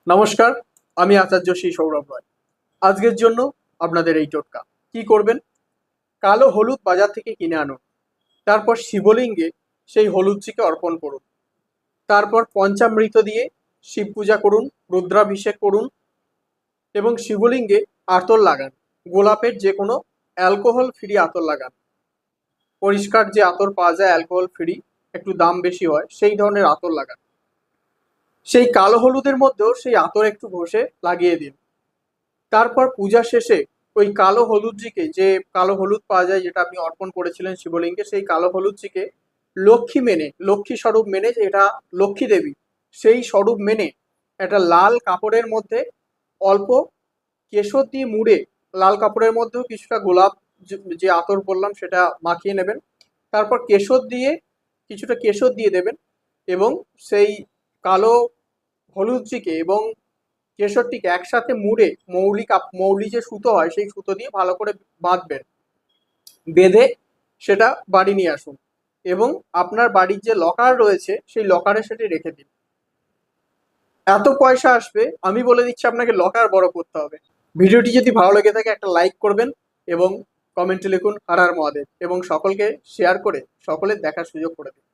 নমস্কার, আমি আচার্য শ্রী সৌরভ রায়। আজকের জন্য আপনাদের এই টোটকা। কি করবেন? কালো হলুদ বাজার থেকে কিনে আনুন। তারপর শিবলিঙ্গে সেই হলুদটিকে অর্পণ করুন। তারপর পঞ্চামৃত দিয়ে শিব পূজা করুন, রুদ্রাভিষেক করুন এবং শিবলিঙ্গে আতর লাগান। গোলাপের যে কোনো অ্যালকোহল ফ্রি আতর লাগান। পরিষ্কার যে আতর পাওয়া যায় অ্যালকোহল ফ্রি, একটু দাম বেশি হয়, সেই ধরনের আতর লাগান। সেই কালো হলুদের মধ্যেও সেই আতর একটু ঘষে লাগিয়ে দিন। তারপর পূজা শেষে ওই কালো হলুদটিকে, যে কালো হলুদ পাওয়া যায় যেটা আপনি অর্পণ করেছিলেন শিবলিঙ্গে, সেই কালো হলুদটিকে লক্ষ্মী স্বরূপ মেনে, যে এটা লক্ষ্মী দেবী, সেই স্বরূপ মেনে একটা লাল কাপড়ের মধ্যে অল্প কেশর দিয়ে মুড়ে, লাল কাপড়ের মধ্যেও কিছুটা গোলাপ যে আতর বললাম সেটা মাখিয়ে নেবেন। তারপর কিছুটা কেশর দিয়ে দেবেন এবং সেই কালো হলুদটিকে এবং কেশরটিকে একসাথে মুড়ে মৌলি যে সুতো হয় সেই সুতো দিয়ে ভালো করে বাঁধবেন। বেঁধে সেটা বাড়ি নিয়ে আসুন এবং আপনার বাড়ির যে লকার রয়েছে সেই লকারে সেটি রেখে দিন। এত পয়সা আসবে, আমি বলে দিচ্ছি আপনাকে লকার বড় করতে হবে। ভিডিওটি যদি ভালো লেগে থাকে একটা লাইক করবেন এবং কমেন্টে লিখুন হর হর মহাদেব এবং সকলকে শেয়ার করে সকলের দেখার সুযোগ করে দিন।